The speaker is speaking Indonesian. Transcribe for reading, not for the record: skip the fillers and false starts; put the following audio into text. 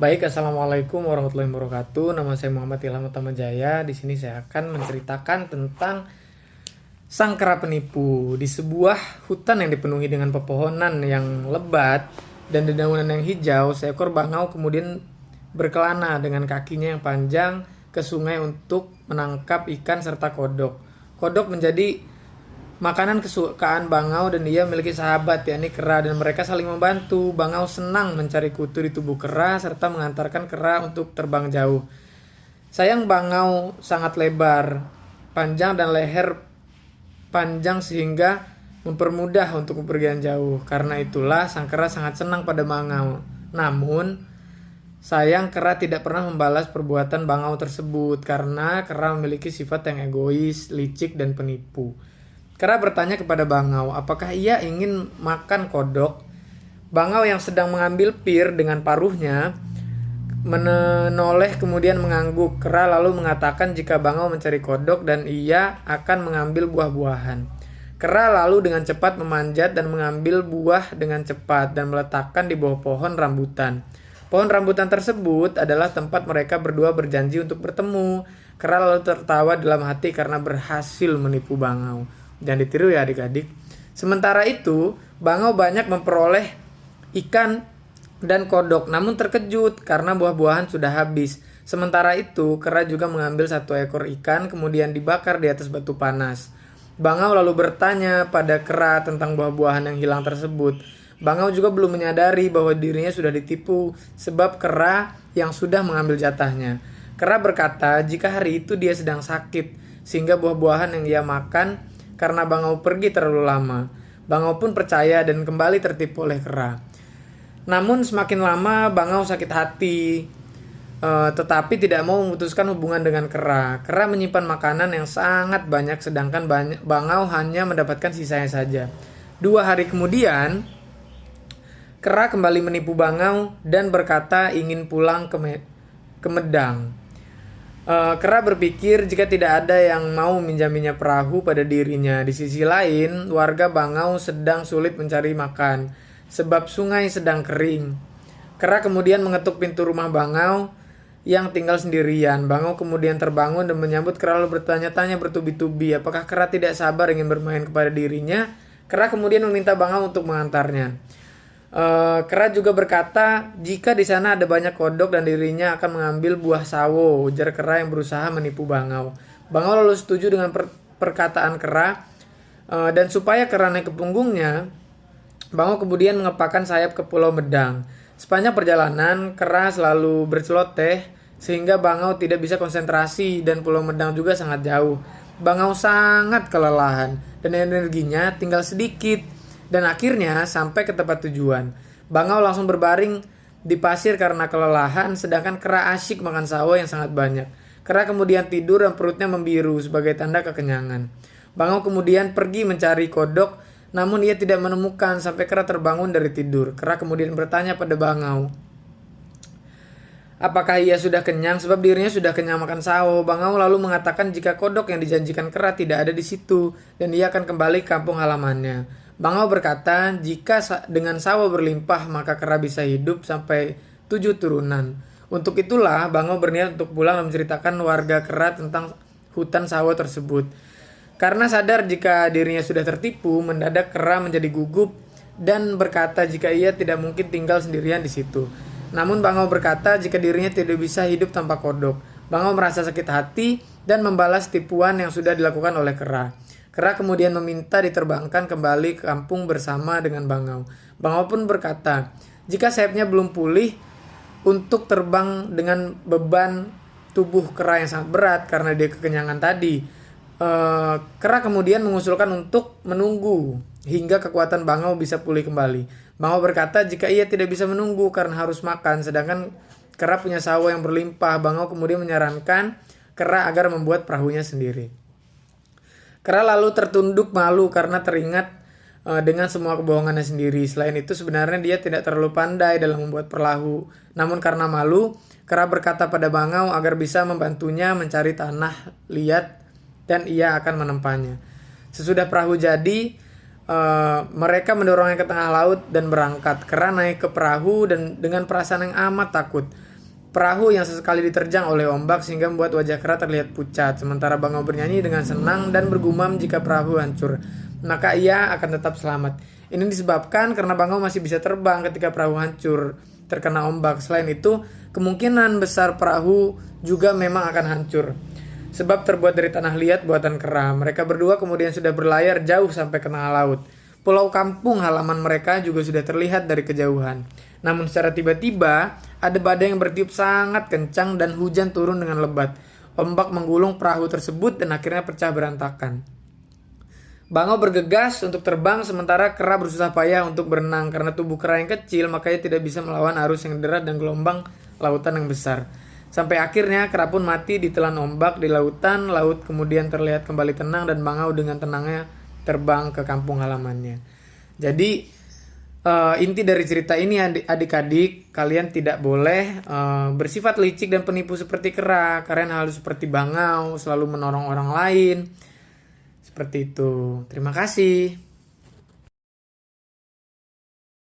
Baik, assalamualaikum warahmatullahi wabarakatuh. Nama saya Muhammad Ilham Utama Jaya. Di sini saya akan menceritakan tentang sang kera penipu. Di sebuah hutan yang dipenuhi dengan pepohonan yang lebat dan dedaunan yang hijau, seekor bangau kemudian berkelana dengan kakinya yang panjang ke sungai untuk menangkap ikan serta kodok. Kodok menjadi makanan kesukaan bangau dan dia memiliki sahabat yakni kera dan mereka saling membantu. Bangau senang mencari kutu di tubuh kera serta mengantarkan kera untuk terbang jauh. Sayang bangau sangat lebar, panjang dan leher panjang sehingga mempermudah untuk bepergian jauh. Karena itulah sang kera sangat senang pada bangau. Namun sayang kera tidak pernah membalas perbuatan bangau tersebut karena kera memiliki sifat yang egois, licik dan penipu. Kera bertanya kepada bangau, apakah ia ingin makan kodok? Bangau yang sedang mengambil pir dengan paruhnya menoleh kemudian mengangguk. Kera lalu mengatakan jika bangau mencari kodok dan ia akan mengambil buah-buahan. Kera lalu dengan cepat memanjat dan mengambil buah dengan cepat dan meletakkan di bawah pohon rambutan. Pohon rambutan tersebut adalah tempat mereka berdua berjanji untuk bertemu. Kera lalu tertawa dalam hati karena berhasil menipu bangau. Jangan ditiru ya adik-adik. Sementara itu, bangau banyak memperoleh ikan dan kodok, namun terkejut karena buah-buahan sudah habis. Sementara itu, kera juga mengambil satu ekor ikan kemudian dibakar di atas batu panas. Bangau lalu bertanya pada kera tentang buah-buahan yang hilang tersebut. Bangau juga belum menyadari bahwa dirinya sudah ditipu sebab kera yang sudah mengambil jatahnya. Kera berkata jika hari itu dia sedang sakit sehingga buah-buahan yang dia makan karena bangau pergi terlalu lama. Bangau pun percaya dan kembali tertipu oleh kera. Namun semakin lama bangau sakit hati, tetapi tidak mau memutuskan hubungan dengan kera. Kera menyimpan makanan yang sangat banyak sedangkan bangau hanya mendapatkan sisanya saja. 2 hari kemudian, kera kembali menipu bangau dan berkata ingin pulang ke Medang. Kera berpikir jika tidak ada yang mau minjaminya perahu pada dirinya. Di sisi lain, warga bangau sedang sulit mencari makan sebab sungai sedang kering. Kera kemudian mengetuk pintu rumah bangau yang tinggal sendirian. Bangau kemudian terbangun dan menyambut kera lalu bertanya-tanya bertubi-tubi apakah kera tidak sabar ingin bermain kepada dirinya. Kera kemudian meminta bangau untuk mengantarnya. Kera juga berkata jika di sana ada banyak kodok dan dirinya akan mengambil buah sawo. Ujar kera yang berusaha menipu bangau. Bangau lalu setuju dengan perkataan kera, dan supaya kera naik ke punggungnya, bangau kemudian mengepakkan sayap ke Pulau Medang. Sepanjang perjalanan kera selalu berceloteh sehingga bangau tidak bisa konsentrasi dan Pulau Medang juga sangat jauh. Bangau sangat kelelahan dan energinya tinggal sedikit. Dan akhirnya sampai ke tempat tujuan. Bangau langsung berbaring di pasir karena kelelahan, sedangkan kera asyik makan sawo yang sangat banyak. Kera kemudian tidur dan perutnya membiru sebagai tanda kekenyangan. Bangau kemudian pergi mencari kodok, namun ia tidak menemukan sampai kera terbangun dari tidur. Kera kemudian bertanya pada bangau, apakah ia sudah kenyang sebab dirinya sudah kenyang makan sawo. Bangau lalu mengatakan jika kodok yang dijanjikan kera tidak ada di situ dan ia akan kembali ke kampung halamannya. Bangau berkata jika dengan sawo berlimpah maka kera bisa hidup sampai 7 turunan. Untuk itulah bangau berniat untuk pulang dan menceritakan warga kera tentang hutan sawo tersebut. Karena sadar jika dirinya sudah tertipu, mendadak kera menjadi gugup dan berkata jika ia tidak mungkin tinggal sendirian di situ. Namun bangau berkata jika dirinya tidak bisa hidup tanpa kodok. Bangau merasa sakit hati dan membalas tipuan yang sudah dilakukan oleh kera. Kera kemudian meminta diterbangkan kembali ke kampung bersama dengan bangau. Bangau pun berkata, jika sayapnya belum pulih untuk terbang dengan beban tubuh kera yang sangat berat karena dia kekenyangan tadi, kera kemudian mengusulkan untuk menunggu hingga kekuatan bangau bisa pulih kembali. Bangau berkata jika ia tidak bisa menunggu karena harus makan, sedangkan kera punya sawo yang berlimpah. Bangau kemudian menyarankan kera agar membuat perahunya sendiri. Kera lalu tertunduk malu karena teringat dengan semua kebohongannya sendiri. Selain itu sebenarnya dia tidak terlalu pandai dalam membuat perahu. Namun karena malu, kera berkata pada bangau agar bisa membantunya mencari tanah liat dan ia akan menempanya. Sesudah perahu jadi, mereka mendorongnya ke tengah laut dan berangkat. Kera naik ke perahu dan dengan perasaan yang amat takut. perahu yang sesekali diterjang oleh ombak sehingga membuat wajah Kera terlihat pucat. Sementara Bangau bernyanyi dengan senang dan bergumam jika perahu hancur, maka ia akan tetap selamat. Ini disebabkan karena Bangau masih bisa terbang ketika perahu hancur terkena ombak. Selain itu, kemungkinan besar perahu juga memang akan hancur, sebab terbuat dari tanah liat buatan Kera. Mereka berdua kemudian sudah berlayar jauh sampai ke tengah laut. Pulau kampung halaman mereka juga sudah terlihat dari kejauhan. Namun secara tiba-tiba, ada badai yang bertiup sangat kencang dan hujan turun dengan lebat. Ombak menggulung perahu tersebut dan akhirnya pecah berantakan. Bangau bergegas untuk terbang sementara Kera berusaha payah untuk berenang. Karena tubuh Kera yang kecil, makanya tidak bisa melawan arus yang deras dan gelombang lautan yang besar. Sampai akhirnya Kera pun mati ditelan ombak di lautan. Laut kemudian terlihat kembali tenang dan Bangau dengan tenangnya terbang ke kampung halamannya. Jadi inti dari cerita ini adik-adik, kalian tidak boleh bersifat licik dan penipu seperti Kera. Kalian harus seperti Bangau, selalu menolong orang lain. Seperti itu. Terima kasih.